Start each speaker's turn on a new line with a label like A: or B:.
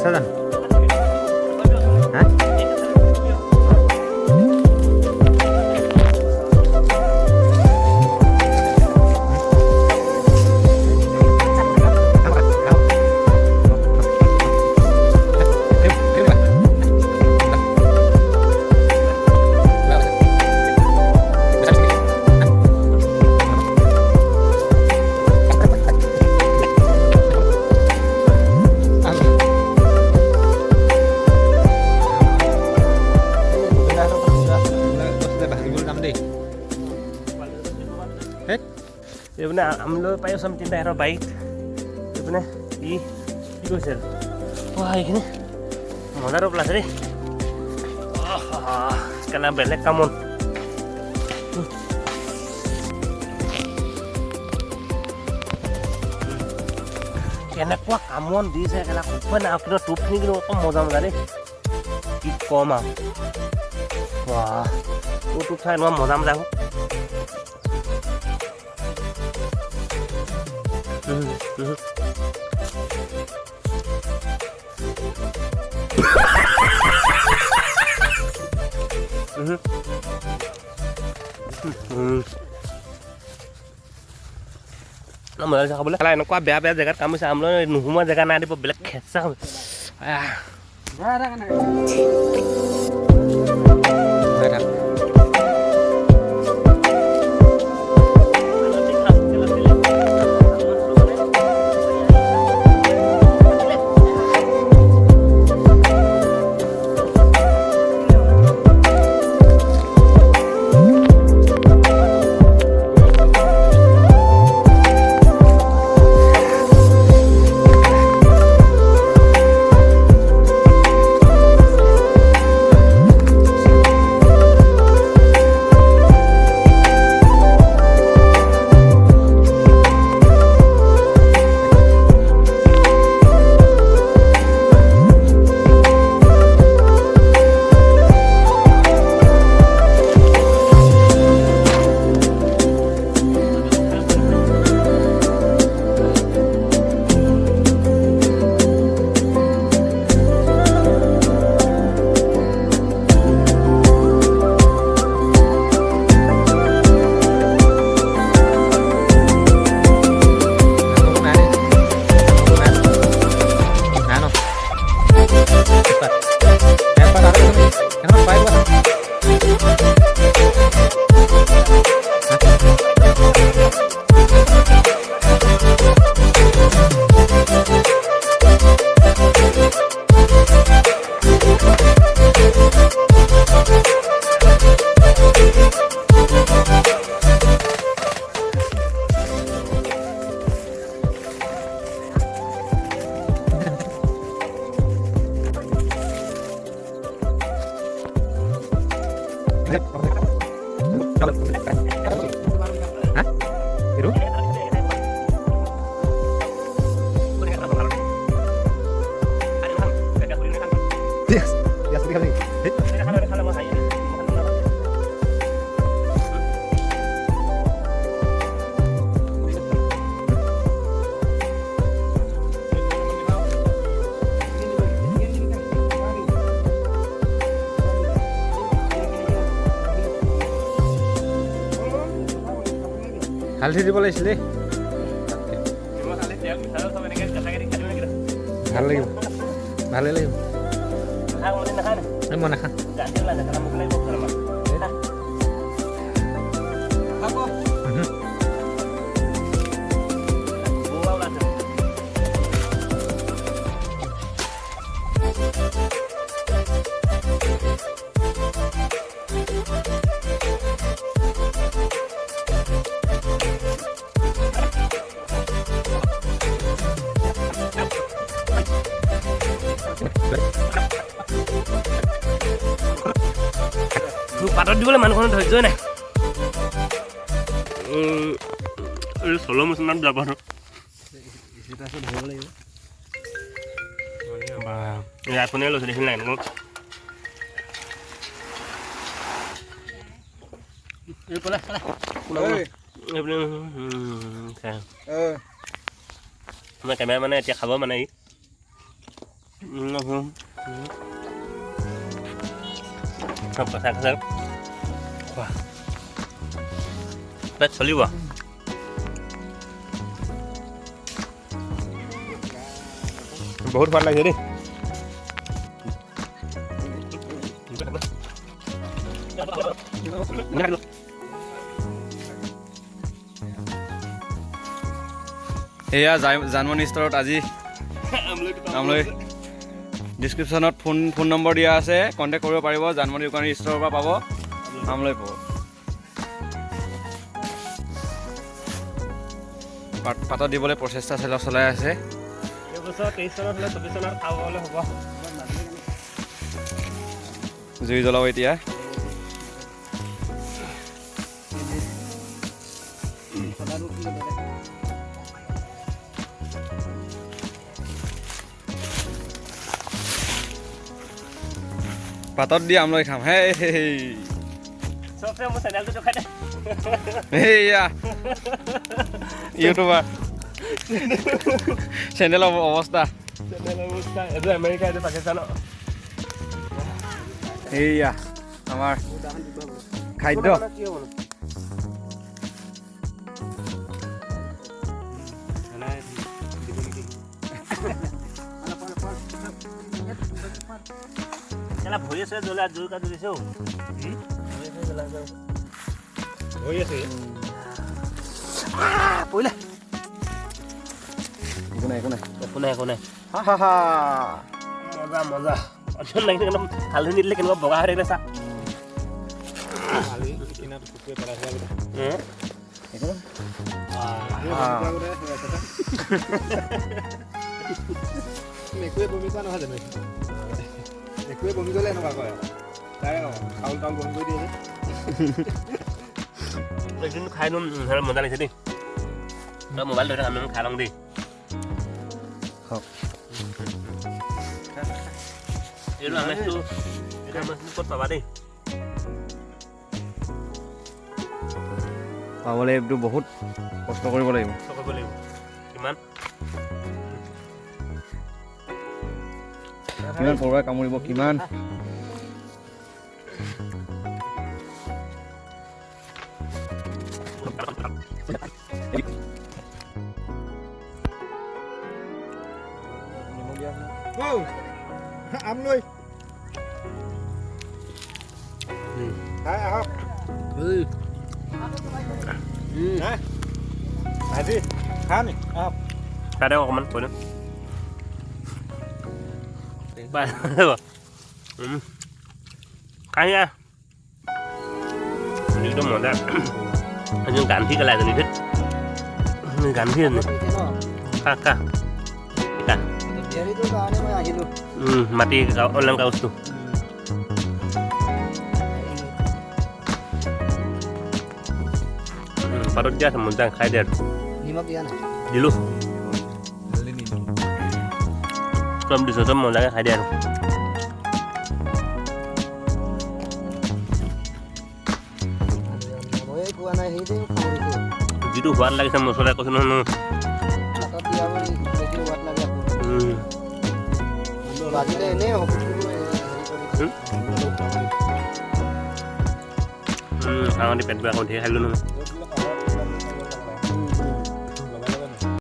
A: আছে জানো হা
B: এইপিনে আমি লৈ পাই আছোঁ আমি তিনিটা সিহঁতৰ বাইক এইপিনে কি কৈছে এইখিনি মজাটো পেলাইছে দেই কেলা বেলেগ কামত কেনেকুৱা কামত দিছে কেলা খুব না কিন্তু টোপনি কিন্তু অকণ মজা মজা দেই কি কম আৰু টোপ চাই এনেকুৱা মজা মজা হ'ব মজা খাবলৈ এনেকুৱা বেয়া বেয়া জেগাত কাম হৈছে আমলৈ নোসোমোৱা জেগা নাই দিব বেলেগ খেঁচা হালধি দিব লাগিছিলে ভাল লাগিব ভালেই লাগিব মই নাখাওঁ পাতত দিবলৈ মানুহখনৰ ধৈৰ্যই নাই চলো মোচনত যাব আইফোনে লৈছে দেখিলে নাই কেমেৰা মানে এতিয়া খাব মানে Không có sang sớm. Wow. Đất xử lý à? বহুত ভাল লাগিছে দেই।
C: এয়া জানমণি ষ্টৰত আজি আমলৈ ডিছক্ৰিপশ্যনত ফোন নম্বৰ দিয়া আছে, কণ্টেক্ট কৰিব পাৰিব। জানমণি দোকানী ষ্টৰৰ পৰা পাব, আমলৈ পাব। পাতত দিবলৈ প্ৰচেষ্টা চলাই আছে।
B: এইবছৰ 23 চনত হ'লে 24 চনত খাবলৈ হ'ব।
C: জুই জ্বলাব এতিয়া। পাতত দি আমলৈ খাম। হে
B: চবচে মোৰ চেনেলটো দেখাই দে।
C: এইয়া ইউটিউবাৰ চেনেলৰ অৱস্থা।
B: এইটো আমেৰিকা, এইটো পাকিস্তানৰ।
C: এইয়া আমাৰ খাদ্য।
B: ভৰি আছে জ্বলা জোৰ কাটি দিছে। ভৰি আছে পৰিলে।
C: একো নাই একো নাই
B: একো নাই একো নাই। মজা মজা। অচন লাগিছে একদম হালধি নিদিলে কেনেকুৱা বগা হৈ থাকিলে চা।
A: একোৱে বমি কৰা নহয় জানো? একোৱে বমি কৰিলে এনেকুৱা কয়। তাই চাউল তাউল বমি কৰি দিয়ে যে।
B: কিন্তু খাই দিম মজা লাগিছে দেই। তই মোবাইল ধৰি থাক, আমি খাই লওঁ দেই। এইটো আমেজটো ক'ত পাবা দেই?
C: পাবলৈ এইটো বহুত কষ্ট কৰিব লাগিব।
B: কৰিব লাগিব। কিমান
C: পৰুৱাই কামুৰিব, কিমান
A: আমলৈ আহক। ভাজি খা নি আহক।
B: খাই দিয়ক অকণমান কৈ দিম। খাই একদম মজা। গান্ধী গেলা এজনী ধেত গান্ধী এজনী খা খা মাটি অনলাইন কাগজটো পাতত দিয়া আছে মজা। খাই দিয়া
A: নিমখ দিয়া নাই
B: দিলোঁ চব দিছোঁ, চব মজাকৈ খাই দিয়া আৰু। যিটো সোৱাদ লাগিছে মছলা কৈছোঁ নহয়। খাওঁতে পেট বেয়া কৰি ধেৰ খাই দিলোঁ নহয়।